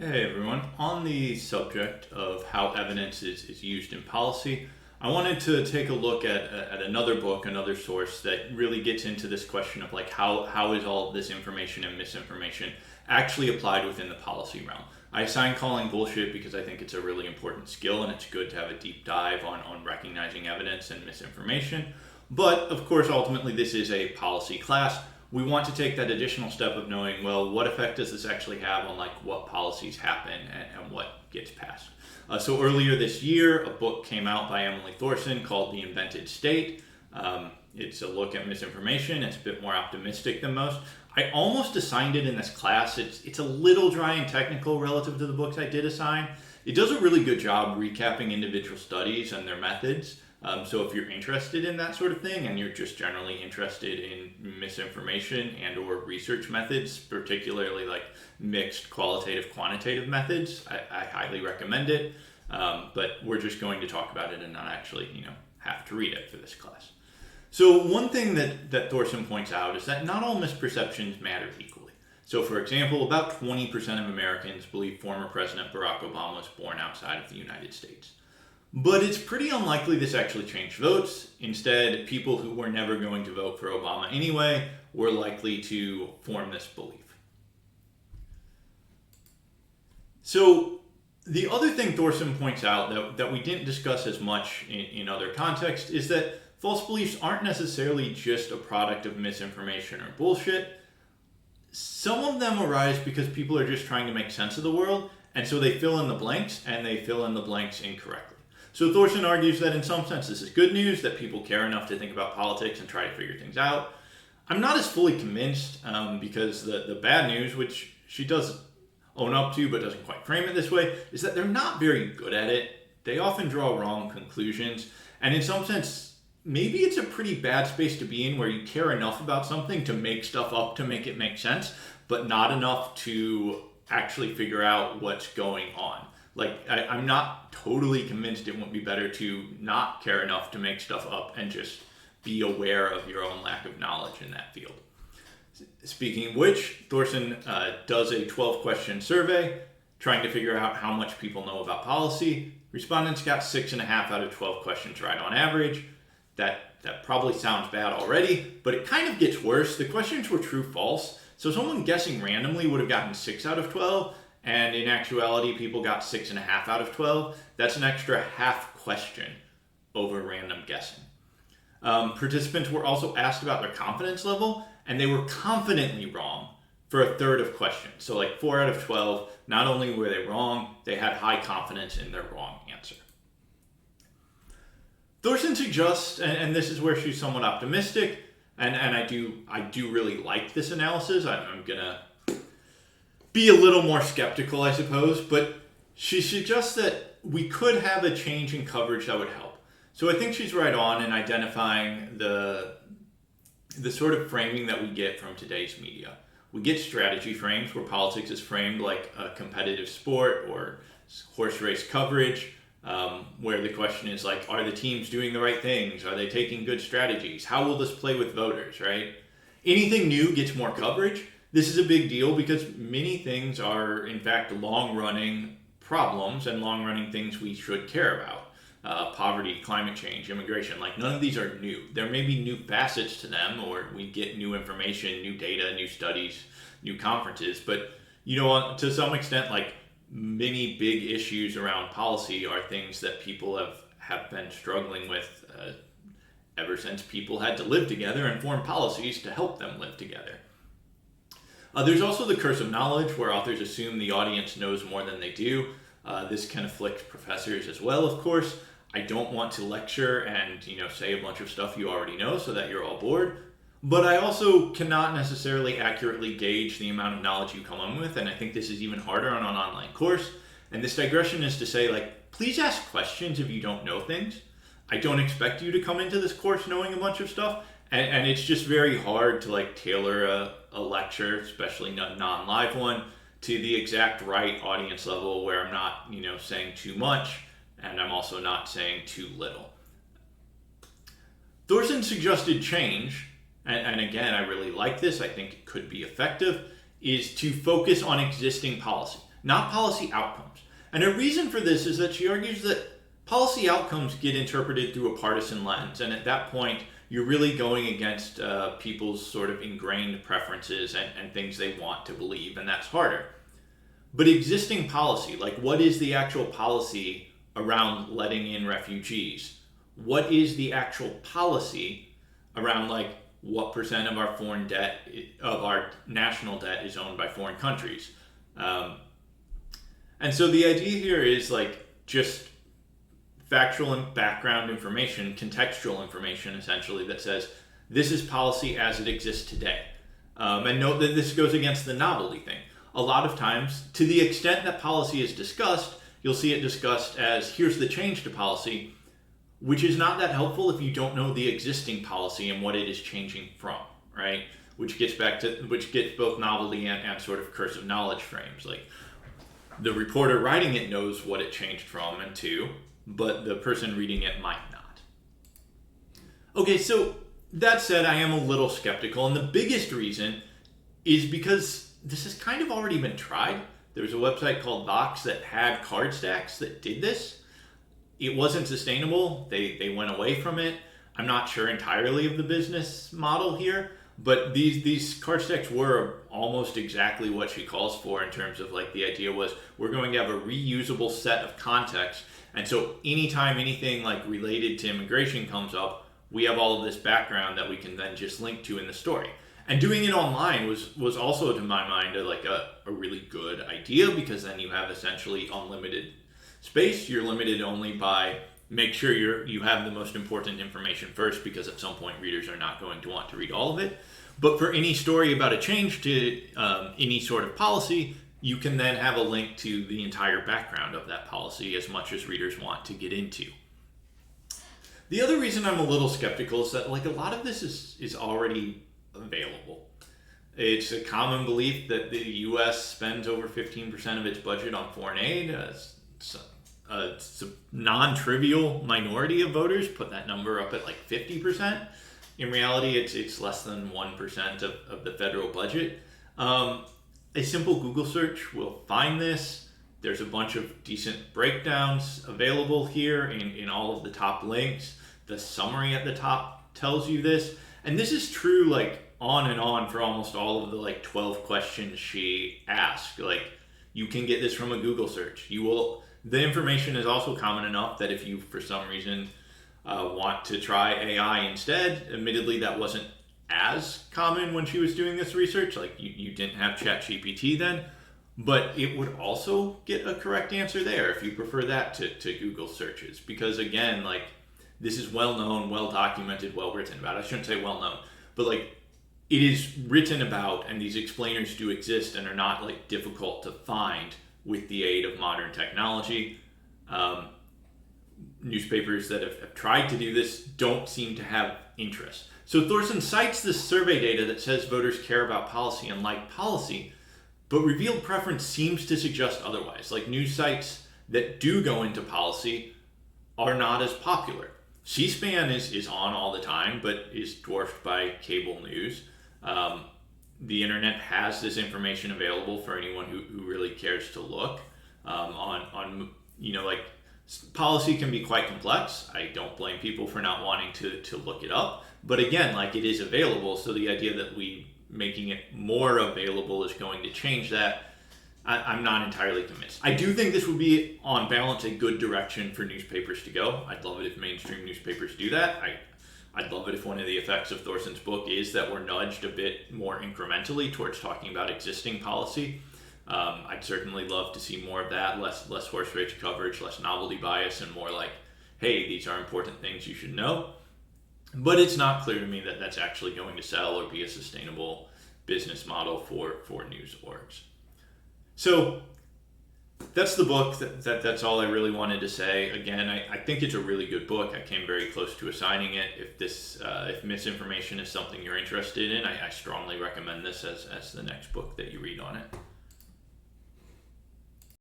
Hey everyone, on the subject of how evidence is used in policy, I wanted to take a look at another book, another source that really gets into this question of like how is all of this information and misinformation actually applied within the policy realm. I assign calling bullshit because I think it's a really important skill and it's good to have a deep dive on recognizing evidence and misinformation. But of course, ultimately, this is a policy class. We want to take that additional step of knowing, well, what effect does this actually have on like what policies happen and what gets passed. So earlier this year, a book came out by Emily Thorson called The Invented State. It's a look at misinformation. It's a bit more optimistic than most. I almost assigned it in this class. It's a little dry and technical relative to the books I did assign. It does a really good job recapping individual studies and their methods. So if you're interested in that sort of thing and you're just generally interested in misinformation and or research methods, particularly like mixed qualitative quantitative methods, I highly recommend it. But we're just going to talk about it and not actually, have to read it for this class. So one thing that Thorson points out is that not all misperceptions matter equally. So for example, about 20% of Americans believe former President Barack Obama was born outside of the United States. But it's pretty unlikely this actually changed votes. Instead, people who were never going to vote for Obama anyway were likely to form this belief. So the other thing Thorson points out that we didn't discuss as much in other contexts is that false beliefs aren't necessarily just a product of misinformation or bullshit. Some of them arise because people are just trying to make sense of the world, and so they fill in the blanks, and they fill in the blanks incorrectly. So Thorson argues that in some sense this is good news, that people care enough to think about politics and try to figure things out. I'm not as fully convinced because the bad news, which she does own up to but doesn't quite frame it this way, is that they're not very good at it. They often draw wrong conclusions, and in some sense, maybe it's a pretty bad space to be in where you care enough about something to make stuff up to make it make sense, but not enough to actually figure out what's going on. Like, I'm not totally convinced it won't be better to not care enough to make stuff up and just be aware of your own lack of knowledge in that field. Speaking of which, Thorson does a 12-question survey trying to figure out how much people know about policy. Respondents got 6.5 out of 12 questions right on average. That probably sounds bad already, but it kind of gets worse. The questions were true-false, so someone guessing randomly would have gotten 6 out of 12, and in actuality, people got 6.5 out of 12. That's an extra half question over random guessing. Participants were also asked about their confidence level, and they were confidently wrong for a third of questions. So like 4 out of 12, not only were they wrong, they had high confidence in their wrong answer. Thorson suggests, and this is where she's somewhat optimistic, and I do really like this analysis. I'm gonna be a little more skeptical, I suppose, but she suggests that we could have a change in coverage that would help. So I think she's right on in identifying the sort of framing that we get from today's media. We get strategy frames where politics is framed like a competitive sport or horse race coverage, where the question is like, are the teams doing the right things? Are they taking good strategies? How will this play with voters, right? Anything new gets more coverage. This is a big deal because many things are, in fact, long-running problems and long-running things we should care about. Poverty, climate change, immigration, like none of these are new. There may be new facets to them, or we get new information, new data, new studies, new conferences, but to some extent, like many big issues around policy are things that people have been struggling with ever since people had to live together and form policies to help them live together. There's also the curse of knowledge, where authors assume the audience knows more than they do. This can afflict professors as well, of course. I don't want to lecture and say a bunch of stuff you already know so that you're all bored. But I also cannot necessarily accurately gauge the amount of knowledge you come in with, and I think this is even harder on an online course. And this digression is to say, like, please ask questions if you don't know things. I don't expect you to come into this course knowing a bunch of stuff, and it's just very hard to like tailor a lecture, especially a non-live one, to the exact right audience level where I'm not, saying too much, and I'm also not saying too little. Thorson suggested change, and again, I really like this, I think it could be effective, is to focus on existing policy. not policy outcomes. And a reason for this is that she argues that policy outcomes get interpreted through a partisan lens, and at that point, you're really going against people's sort of ingrained preferences and things they want to believe, and that's harder. But existing policy, like what is the actual policy around letting in refugees? What is the actual policy around like what percent of our foreign debt, of our national debt, is owned by foreign countries? And so the idea here is like just factual and background information, contextual information essentially, that says this is policy as it exists today. And note that this goes against the novelty thing. A lot of times, to the extent that policy is discussed, you'll see it discussed as here's the change to policy, which is not that helpful if you don't know the existing policy and what it is changing from, right? Which gets both novelty and sort of cursive knowledge frames. Like the reporter writing it knows what it changed from and to, but the person reading it might not. Okay, so that said, I am a little skeptical, and the biggest reason is because this has kind of already been tried. There was a website called Vox that had card stacks that did this. It wasn't sustainable. They went away from it. I'm not sure entirely of the business model here, but these card stacks were almost exactly what she calls for in terms of like the idea was we're going to have a reusable set of context. And so anytime anything like related to immigration comes up, we have all of this background that we can then just link to in the story. And doing it online was also, to my mind, a really good idea, because then you have essentially unlimited space. You're limited only by make sure you have the most important information first, because at some point readers are not going to want to read all of it. But for any story about a change to any sort of policy, you can then have a link to the entire background of that policy as much as readers want to get into. The other reason I'm a little skeptical is that like a lot of this is already available. It's a common belief that the U.S. spends over 15% of its budget on foreign aid. It's a non-trivial minority of voters put that number up at like 50%. In reality, it's less than 1% of the federal budget. A simple Google search will find this. There's a bunch of decent breakdowns available here in all of the top links. The summary at the top tells you this. And this is true like on and on for almost all of the like 12 questions she asked. Like you can get this from a Google search. The information is also common enough that if you for some reason want to try AI instead, admittedly that wasn't as common when she was doing this research. Like you didn't have ChatGPT then, but it would also get a correct answer there if you prefer that to Google searches, because again, like this is well known, well documented, well written about. I shouldn't say well known, but like it is written about, and these explainers do exist and are not like difficult to find with the aid of modern technology. Newspapers that have tried to do this don't seem to have interest. So Thorson cites this survey data that says voters care about policy and like policy, but revealed preference seems to suggest otherwise. Like news sites that do go into policy are not as popular. C-SPAN is on all the time, but is dwarfed by cable news. The internet has this information available for anyone who really cares to look. Like policy can be quite complex. I don't blame people for not wanting to look it up. But again, like it is available, so the idea that we making it more available is going to change that, I'm not entirely convinced. I do think this would be, on balance, a good direction for newspapers to go. I'd love it if mainstream newspapers do that. I'd love it if one of the effects of Thorson's book is that we're nudged a bit more incrementally towards talking about existing policy. I'd certainly love to see more of that, less horse race coverage, less novelty bias, and more like, hey, these are important things you should know. But it's not clear to me that that's actually going to sell or be a sustainable business model for news orgs. So that's the book. That's all I really wanted to say. Again, I think it's a really good book. I came very close to assigning it. If misinformation is something you're interested in, I strongly recommend this as the next book that you read on it.